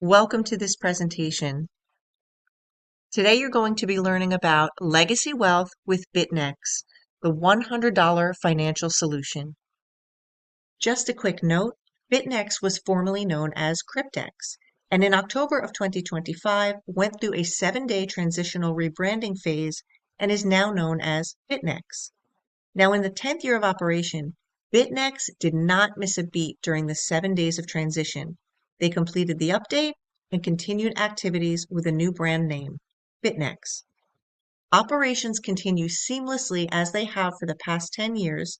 Welcome to this presentation. Today you're going to be learning about legacy wealth with Bytnex, the $100 financial solution. Just a quick note, Bytnex was formerly known as Cryptex, and in October of 2025 went through a 7-day transitional rebranding phase and is now known as Bytnex. Now in the 10th year of operation, Bytnex did not miss a beat during the 7 days of transition. They completed the update and continued activities with a new brand name, Bytnex. Operations continue seamlessly as they have for the past 10 years,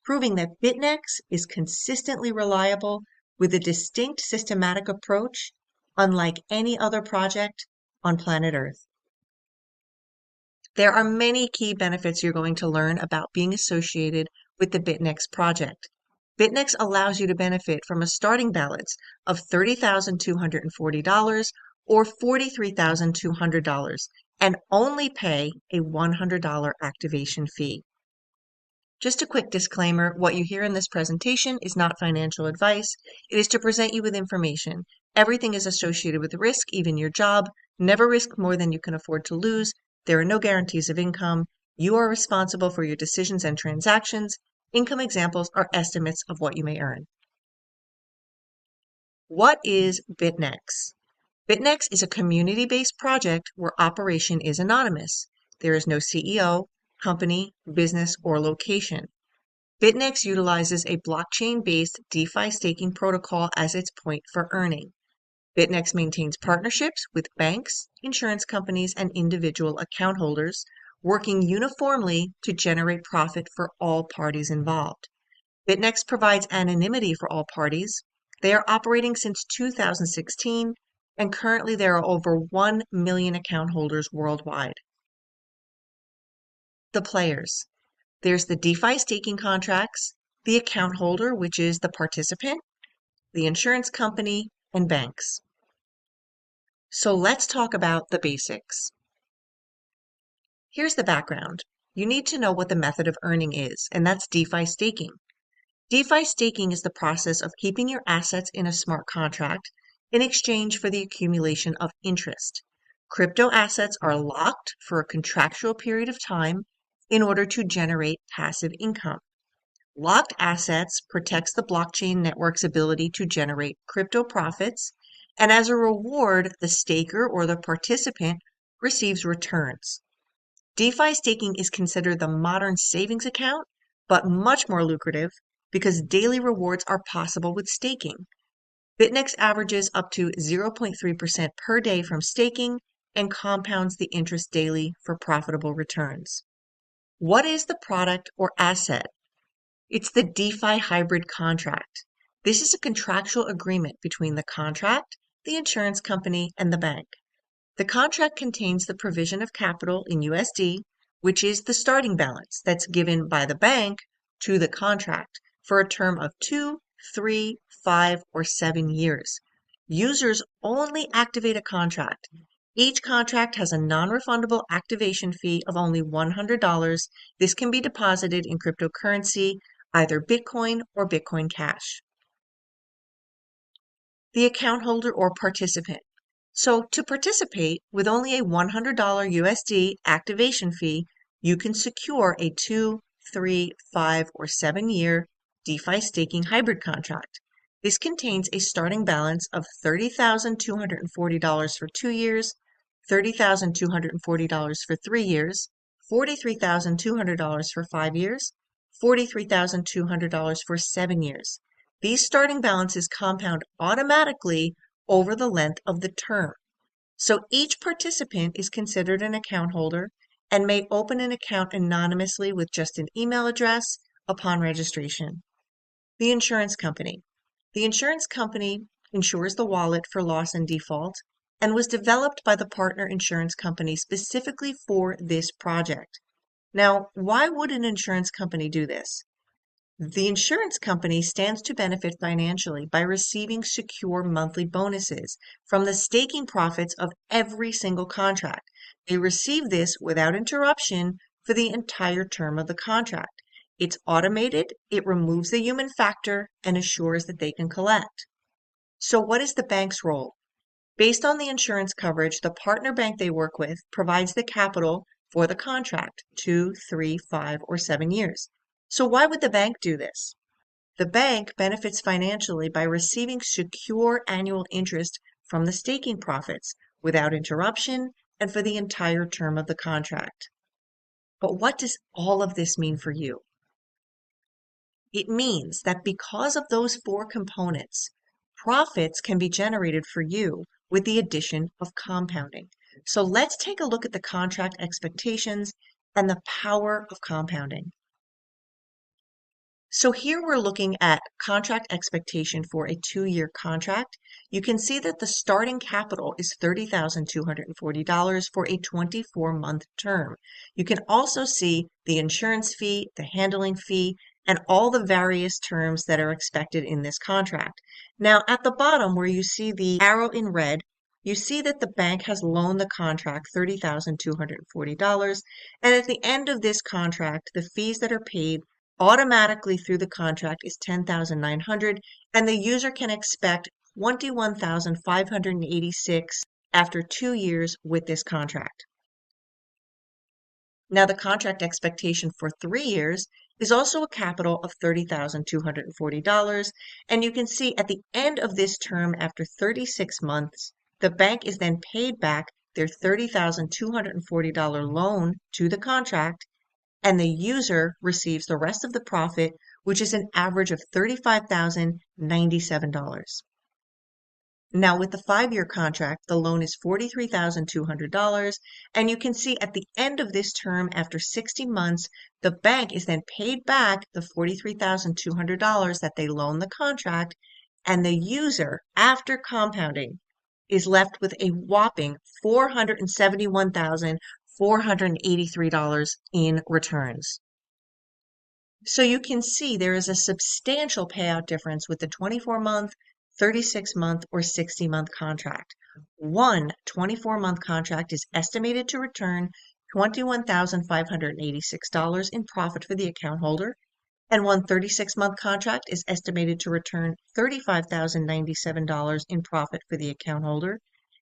proving that Bytnex is consistently reliable with a distinct systematic approach unlike any other project on planet Earth. There are many key benefits you're going to learn about being associated with the Bytnex project. Bytnex allows you to benefit from a starting balance of $30,240 or $43,200 and only pay a $100 activation fee. Just a quick disclaimer, what you hear in this presentation is not financial advice. It is to present you with information. Everything is associated with risk, even your job. Never risk more than you can afford to lose. There are no guarantees of income. You are responsible for your decisions and transactions. Income examples are estimates of what you may earn. What is Bytnex? Bytnex is a community-based project where operation is anonymous. There is no CEO, company, business, or location. Bytnex utilizes a blockchain-based DeFi staking protocol as its point for earning. Bytnex maintains partnerships with banks, insurance companies, and individual account holders, working uniformly to generate profit for all parties involved. Bytnex provides anonymity for all parties. They are operating since 2016, and currently there are over 1 million account holders worldwide. The players. There's the DeFi staking contracts, the account holder, which is the participant, the insurance company, and banks. So let's talk about the basics. Here's the background. You need to know what the method of earning is, and that's DeFi staking. DeFi staking is the process of keeping your assets in a smart contract in exchange for the accumulation of interest. Crypto assets are locked for a contractual period of time in order to generate passive income. Locked assets protects the blockchain network's ability to generate crypto profits, and as a reward, the staker or the participant receives returns. DeFi staking is considered the modern savings account, but much more lucrative because daily rewards are possible with staking. Bytnex averages up to 0.3% per day from staking and compounds the interest daily for profitable returns. What is the product or asset? It's the DeFi hybrid contract. This is a contractual agreement between the contract, the insurance company, and the bank. The contract contains the provision of capital in USD, which is the starting balance that's given by the bank to the contract for a term of 2, 3, 5, or 7 years. Users only activate a contract. Each contract has a non-refundable activation fee of only $100. This can be deposited in cryptocurrency, either Bitcoin or Bitcoin Cash. The account holder or participant. So to participate with only a $100 USD activation fee, you can secure a 2, 3, 5, or 7-year DeFi staking hybrid contract. This contains a starting balance of $30,240 for 2 years, $30,240 for 3 years, $43,200 for 5 years, $43,200 for 7 years. These starting balances compound automatically over the length of the term. So each participant is considered an account holder and may open an account anonymously with just an email address upon registration. The insurance company. The insurance company insures the wallet for loss and default and was developed by the partner insurance company specifically for this project. Now, why would an insurance company do this? The insurance company stands to benefit financially by receiving secure monthly bonuses from the staking profits of every single contract. They receive this without interruption for the entire term of the contract. It's automated, it removes the human factor, and assures that they can collect. So what is the bank's role? Based on the insurance coverage, the partner bank they work with provides the capital for the contract, 2, 3, 5, or 7 years. So why would the bank do this? The bank benefits financially by receiving secure annual interest from the staking profits without interruption and for the entire term of the contract. But what does all of this mean for you? It means that because of those 4 components, profits can be generated for you with the addition of compounding. So let's take a look at the contract expectations and the power of compounding. So here we're looking at contract expectation for a 2-year contract. You can see that the starting capital is $30,240 for a 24-month term. You can also see the insurance fee, the handling fee, and all the various terms that are expected in this contract. Now, at the bottom where you see the arrow in red, you see that the bank has loaned the contract $30,240, and at the end of this contract, the fees that are paid automatically through the contract is $10,900, and the user can expect $21,586 after 2 years with this contract. Now, the contract expectation for 3 years is also a capital of $30,240, and you can see at the end of this term, after 36 months, the bank is then paid back their $30,240 loan to the contract, and the user receives the rest of the profit, which is an average of $35,097. Now, with the 5-year contract, the loan is $43,200, and you can see at the end of this term, after 60 months, the bank is then paid back the $43,200 that they loaned the contract, and the user, after compounding, is left with a whopping $471,483 in returns. So you can see there is a substantial payout difference with the 24-month, 36-month, or 60-month contract. One 24-month contract is estimated to return $21,586 in profit for the account holder, and one 36-month contract is estimated to return $35,097 in profit for the account holder,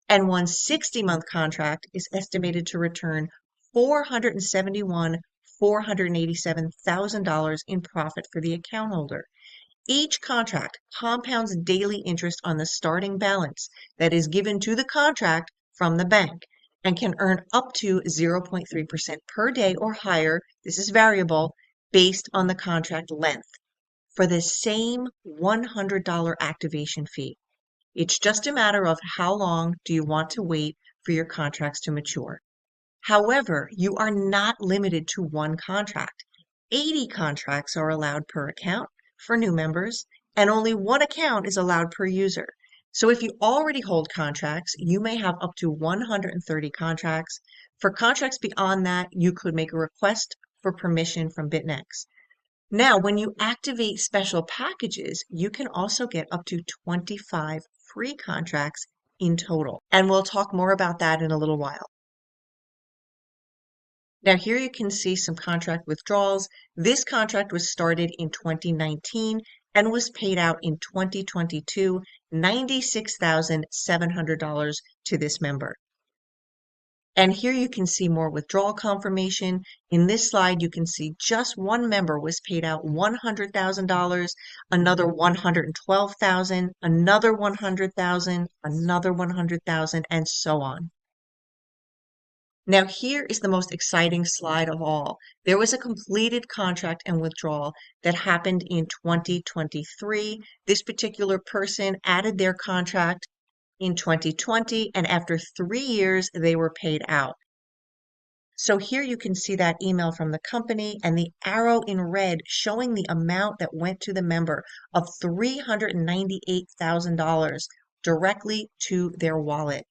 and one 60-month contract is estimated to return $487,000 in profit for the account holder. Each contract compounds daily interest on the starting balance that is given to the contract from the bank and can earn up to 0.3% per day or higher, this is variable, based on the contract length, for the same $100 activation fee. It's just a matter of how long do you want to wait for your contracts to mature. However, you are not limited to one contract. 80 contracts are allowed per account for new members, and only one account is allowed per user. So if you already hold contracts, you may have up to 130 contracts. For contracts beyond that, you could make a request for permission from Bytnex. Now, when you activate special packages, you can also get up to 25 free contracts in total. And we'll talk more about that in a little while. Now here you can see some contract withdrawals. This contract was started in 2019 and was paid out in 2022, $96,700 to this member. And here you can see more withdrawal confirmation. In this slide, you can see just one member was paid out $100,000, another $112,000, another $100,000, another $100,000, and so on. Now here is the most exciting slide of all. There was a completed contract and withdrawal that happened in 2023. This particular person added their contract in 2020, and after 3 years, they were paid out. So here you can see that email from the company and the arrow in red showing the amount that went to the member of $398,000 directly to their wallet.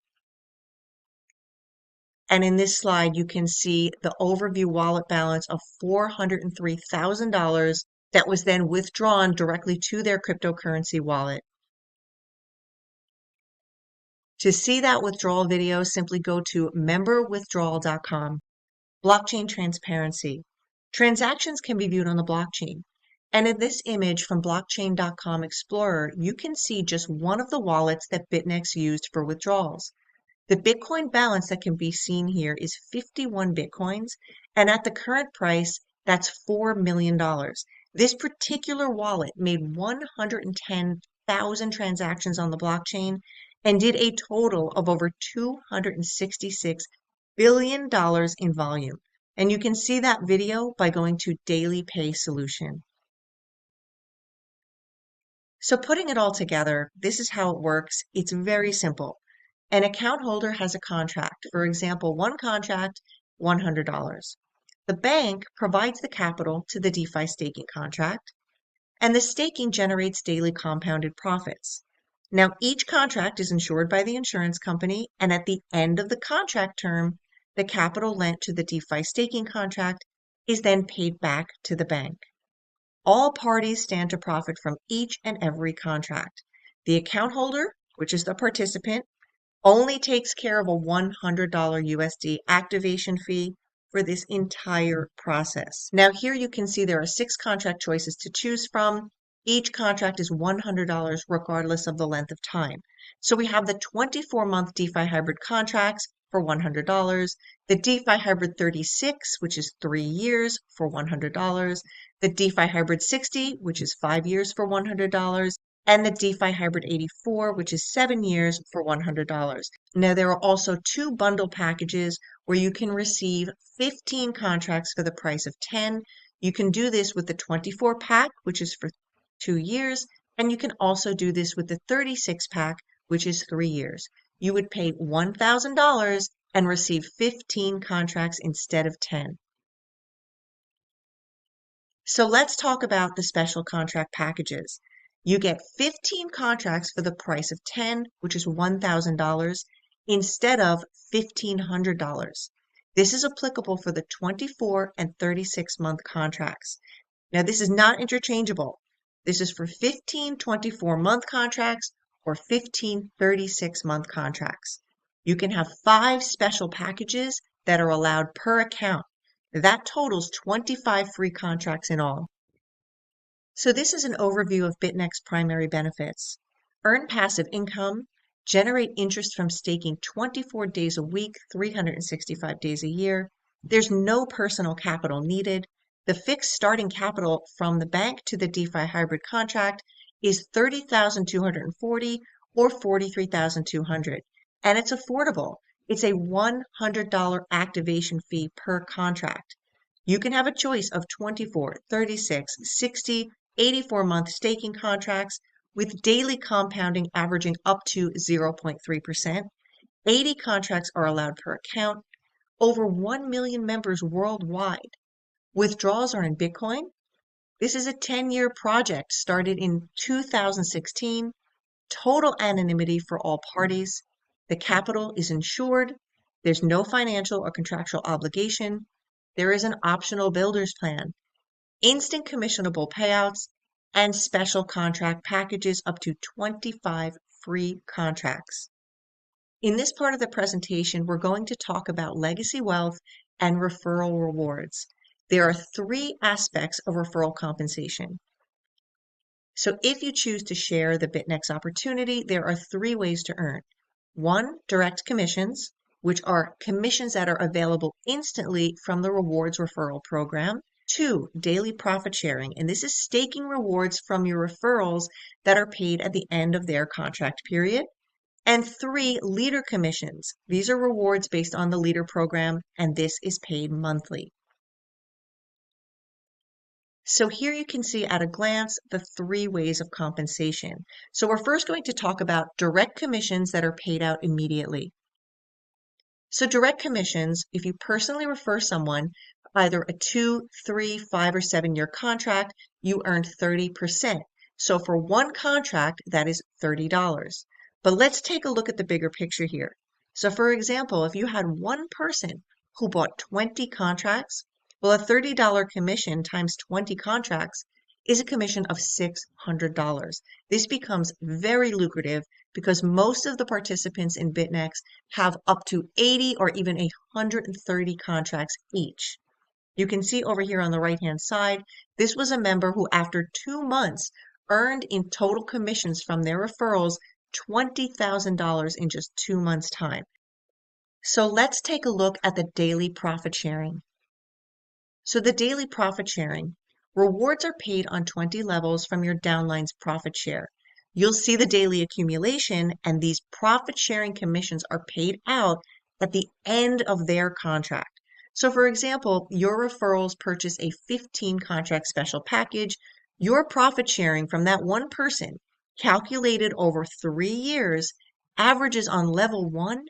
And in this slide, you can see the overview wallet balance of $403,000 that was then withdrawn directly to their cryptocurrency wallet. To see that withdrawal video, simply go to memberwithdrawal.com. Blockchain transparency. Transactions can be viewed on the blockchain. And in this image from blockchain.com Explorer, you can see just one of the wallets that Bytnex used for withdrawals. The Bitcoin balance that can be seen here is 51 Bitcoins, and at the current price, that's $4 million. This particular wallet made 110,000 transactions on the blockchain and did a total of over $266 billion in volume. And you can see that video by going to Daily Pay Solution. So putting it all together, this is how it works. It's very simple. An account holder has a contract. For example, one contract, $100. The bank provides the capital to the DeFi staking contract, and the staking generates daily compounded profits. Now, each contract is insured by the insurance company, and at the end of the contract term, the capital lent to the DeFi staking contract is then paid back to the bank. All parties stand to profit from each and every contract. The account holder, which is the participant, only takes care of a $100 USD activation fee for this entire process. Now here you can see there are 6 contract choices to choose from. Each contract is $100 regardless of the length of time. So we have the 24-month DeFi hybrid contracts for $100, the DeFi hybrid 36, which is 3 years for $100, the DeFi hybrid 60, which is 5 years for $100, and the DeFi Hybrid 84, which is 7 years for $100. Now, there are also 2 bundle packages where you can receive 15 contracts for the price of 10. You can do this with the 24 pack, which is for 2 years, and you can also do this with the 36 pack, which is 3 years. You would pay $1,000 and receive 15 contracts instead of 10. So let's talk about the special contract packages. You get 15 contracts for the price of 10, which is $1,000, instead of $1,500. This is applicable for the 24 and 36-month contracts. Now, this is not interchangeable. This is for 15 24-month contracts or 15 36-month contracts. You can have 5 special packages that are allowed per account. That totals 25 free contracts in all. So this is an overview of Bytnex primary benefits. Earn passive income, generate interest from staking 24 days a week, 365 days a year. There's no personal capital needed. The fixed starting capital from the bank to the DeFi hybrid contract is $30,240 or $43,200, and it's affordable. It's a $100 activation fee per contract. You can have a choice of 24, 36, 60, 84-month staking contracts with daily compounding averaging up to 0.3%. 80 contracts are allowed per account. Over 1 million members worldwide. Withdrawals are in Bitcoin. This is a 10-year project started in 2016. Total anonymity for all parties. The capital is insured. There's no financial or contractual obligation. There is an optional builder's plan, instant commissionable payouts, and special contract packages up to 25 free contracts. In this part of the presentation, we're going to talk about legacy wealth and referral rewards. There are 3 aspects of referral compensation. So if you choose to share the Bytnex opportunity, there are 3 ways to earn. 1, direct commissions, which are commissions that are available instantly from the rewards referral program. 2, daily profit sharing, and this is staking rewards from your referrals that are paid at the end of their contract period. And 3, leader commissions. These are rewards based on the leader program, and this is paid monthly. So here you can see at a glance the 3 ways of compensation. So we're first going to talk about direct commissions that are paid out immediately. So direct commissions, if you personally refer someone, either a 2, 3, 5, or 7-year contract, you earn 30%. So for one contract, that is $30. But let's take a look at the bigger picture here. So for example, if you had one person who bought 20 contracts, well, a $30 commission times 20 contracts is a commission of $600. This becomes very lucrative because most of the participants in Bytnex have up to 80 or even 130 contracts each. You can see over here on the right-hand side, this was a member who after 2 months earned in total commissions from their referrals $20,000 in just 2 months' time. So let's take a look at the daily profit sharing. So the daily profit sharing, rewards are paid on 20 levels from your downline's profit share. You'll see the daily accumulation, and these profit sharing commissions are paid out at the end of their contract. So for example, your referrals purchase a 15 contract special package. Your profit sharing from that one person, calculated over 3 years, averages on level 1,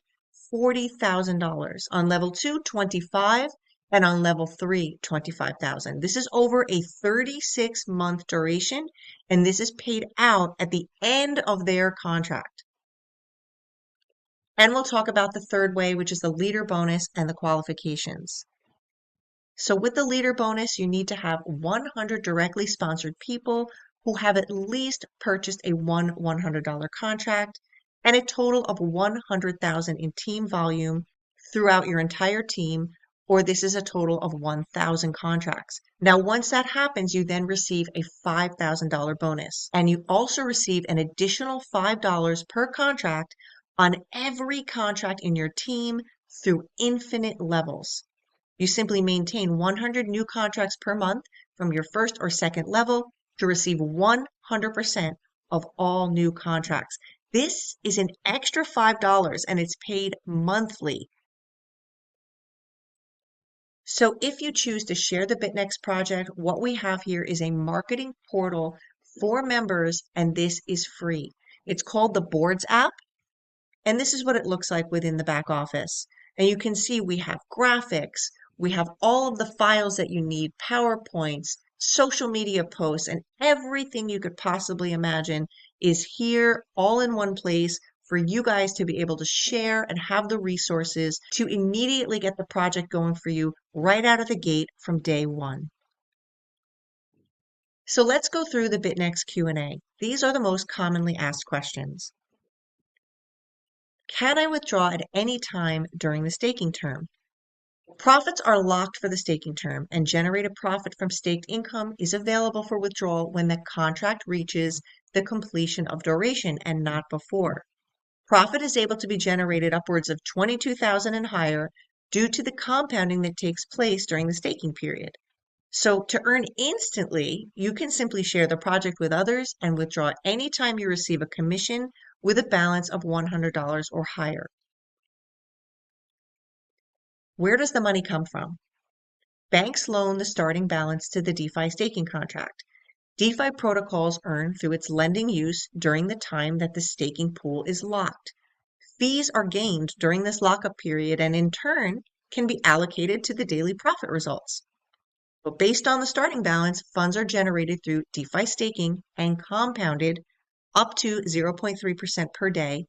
$40,000. On level 2, 25, and on level 3, 25,000. This is over a 36-month duration, and this is paid out at the end of their contract. And we'll talk about the third way, which is the leader bonus and the qualifications. So with the leader bonus, you need to have 100 directly sponsored people who have at least purchased a $100 contract and a total of 100,000 in team volume throughout your entire team, or this is a total of 1,000 contracts. Now, once that happens, you then receive a $5,000 bonus, and you also receive an additional $5 per contract on every contract in your team through infinite levels. You simply maintain 100 new contracts per month from your first or second level to receive 100% of all new contracts. This is an extra $5 and it's paid monthly. So if you choose to share the Bytnex project, what we have here is a marketing portal for members, and this is free. It's called the Boards app, and this is what it looks like within the back office. And you can see we have graphics, we have all of the files that you need, PowerPoints, social media posts, and everything you could possibly imagine is here all in one place for you guys to be able to share and have the resources to immediately get the project going for you right out of the gate from day one. So let's go through the Bytnex Q&A. These are the most commonly asked questions. Can I withdraw at any time during the staking term? Profits are locked for the staking term, and generated profit from staked income is available for withdrawal when the contract reaches the completion of duration and not before. Profit is able to be generated upwards of 22,000 and higher due to the compounding that takes place during the staking period. So to earn instantly, you can simply share the project with others and withdraw anytime you receive a commission with a balance of $100 or higher. Where does the money come from? Banks loan the starting balance to the DeFi staking contract. DeFi protocols earn through its lending use during the time that the staking pool is locked. Fees are gained during this lockup period and in turn can be allocated to the daily profit results. But based on the starting balance, funds are generated through DeFi staking and compounded up to 0.3% per day,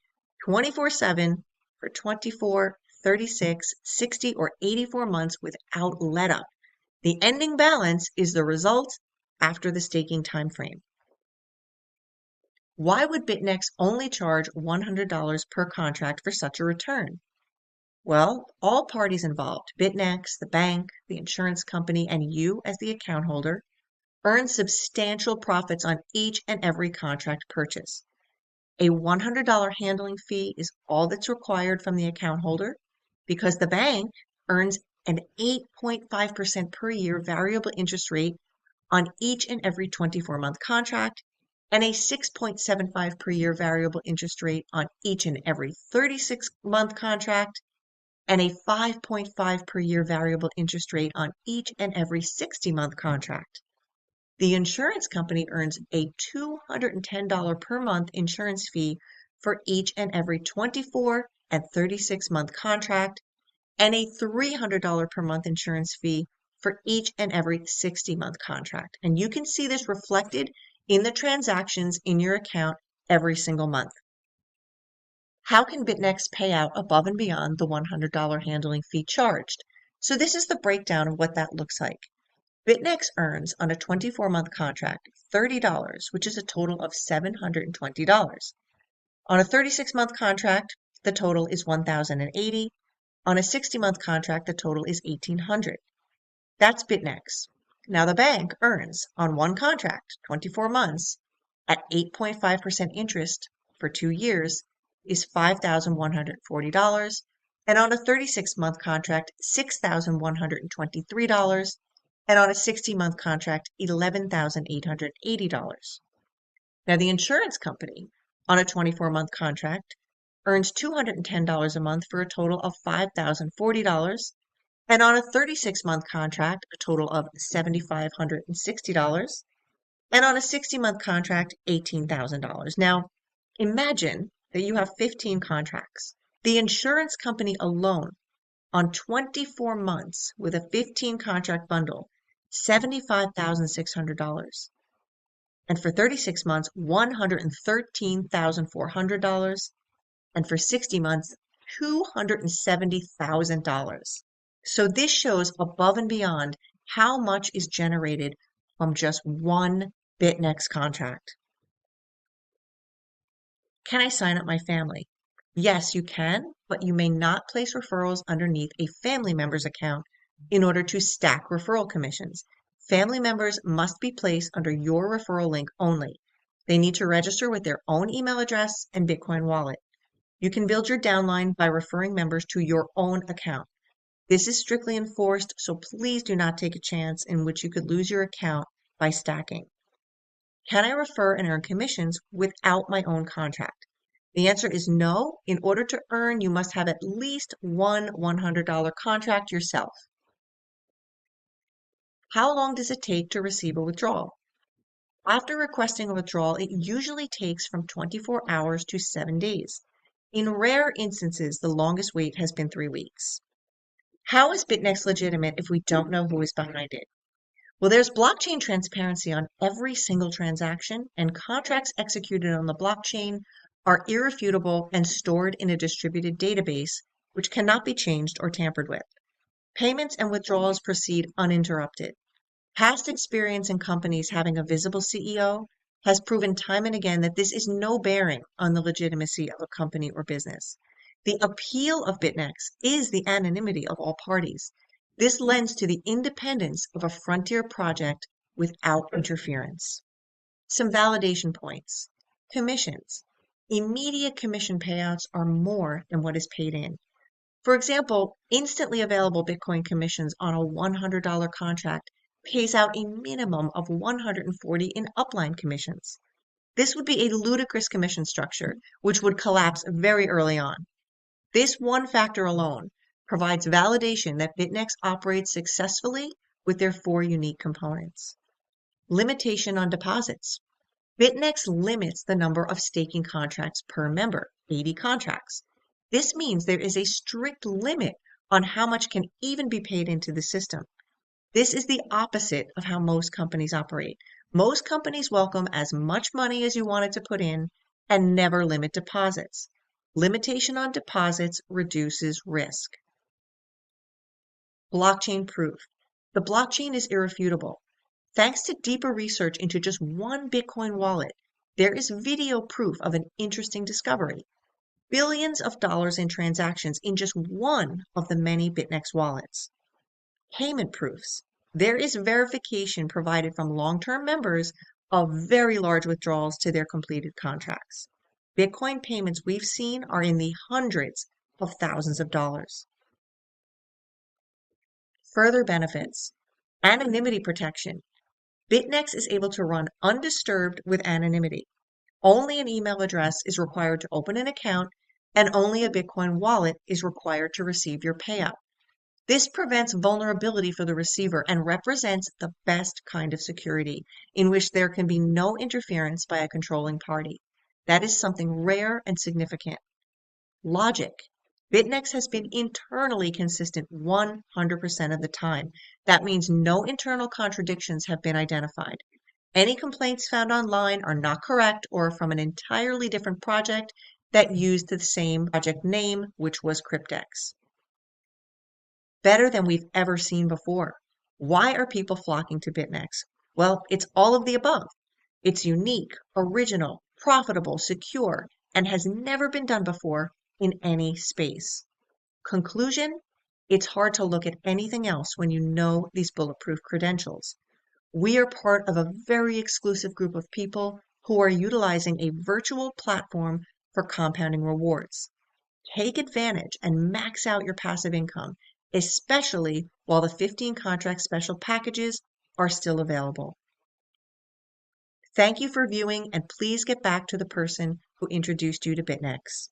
24/7 for 24, 36, 60, or 84 months without letup. The ending balance is the result after the staking time frame. Why would Bytnex only charge $100 per contract for such a return? Well, all parties involved, Bytnex, the bank, the insurance company, and you as the account holder, earn substantial profits on each and every contract purchase. A $100 handling fee is all that's required from the account holder because the bank earns an 8.5% per year variable interest rate on each and every 24-month contract and a 6.75 per year variable interest rate on each and every 36-month contract and a 5.5 per year variable interest rate on each and every 60-month contract. The insurance company earns a $210 per month insurance fee for each and every 24 and 36-month contract and a $300 per month insurance fee for each and every 60-month contract. And you can see this reflected in the transactions in your account every single month. How can Bytnex pay out above and beyond the $100 handling fee charged? So this is the breakdown of what that looks like. Bytnex earns on a 24-month contract $30, which is a total of $720. On a 36-month contract, the total is $1,080. On a 60-month contract, the total is $1,800. That's Bytnex. Now the bank earns on one contract, 24 months, at 8.5% interest for 2 years is $5,140, and on a 36-month contract, $6,123, and on a 60-month contract, $11,880. Now the insurance company on a 24-month contract earns $210 a month for a total of $5,040, and on a 36-month contract, a total of $7,560, and on a 60-month contract, $18,000. Now, imagine that you have 15 contracts. The insurance company alone on 24 months with a 15 contract bundle, $75,600. And for 36 months, $113,400. And for 60 months, $270,000. So this shows above and beyond how much is generated from just one Bytnex contract. Can I sign up my family? Yes, you can, but you may not place referrals underneath a family member's account in order to stack referral commissions. Family members must be placed under your referral link only. They need to register with their own email address and Bitcoin wallet. You can build your downline by referring members to your own account. This is strictly enforced, so please do not take a chance in which you could lose your account by stacking. Can I refer and earn commissions without my own contract? The answer is no. In order to earn, you must have at least one $100 contract yourself. How long does it take to receive a withdrawal? After requesting a withdrawal, it usually takes from 24 hours to 7 days. In rare instances, the longest wait has been 3 weeks. How is Bytnex legitimate if we don't know who is behind it? Well, there's blockchain transparency on every single transaction, and contracts executed on the blockchain are irrefutable and stored in a distributed database, which cannot be changed or tampered with. Payments and withdrawals proceed uninterrupted. Past experience in companies having a visible CEO has proven time and again that this is no bearing on the legitimacy of a company or business. The appeal of Bytnex is the anonymity of all parties. This lends to the independence of a frontier project without interference. Some validation points. Commissions. Immediate commission payouts are more than what is paid in. For example, instantly available Bitcoin commissions on a $100 contract pays out a minimum of $140 in upline commissions. This would be a ludicrous commission structure, which would collapse very early on. This one factor alone provides validation that Bytnex operates successfully with their 4 unique components. Limitation on deposits. Bytnex limits the number of staking contracts per member, 80 contracts. This means there is a strict limit on how much can even be paid into the system. This is the opposite of how most companies operate. Most companies welcome as much money as you wanted to put in and never limit deposits. Limitation on deposits reduces risk. Blockchain proof. The blockchain is irrefutable. Thanks to deeper research into just one Bitcoin wallet, there is video proof of an interesting discovery. Billions of dollars in transactions in just one of the many Bytnex wallets. Payment proofs. There is verification provided from long-term members of very large withdrawals to their completed contracts. Bitcoin payments we've seen are in the hundreds of thousands of dollars. Further benefits. Anonymity protection. Bytnex is able to run undisturbed with anonymity. Only an email address is required to open an account, and only a Bitcoin wallet is required to receive your payout. This prevents vulnerability for the receiver and represents the best kind of security, in which there can be no interference by a controlling party. That is something rare and significant. Logic. Bytnex has been internally consistent 100% of the time. That means no internal contradictions have been identified. Any complaints found online are not correct or from an entirely different project that used the same project name, which was Cryptex. Better than we've ever seen before. Why are people flocking to Bytnex? Well, it's all of the above. It's unique, original, profitable, secure, and has never been done before in any space. Conclusion, It's hard to look at anything else when you know these bulletproof credentials. We are part of a very exclusive group of people who are utilizing a virtual platform for compounding rewards. Take advantage and max out your passive income, especially while the 15 contract special packages are still available. Thank you for viewing, and please get back to the person who introduced you to Bytnex.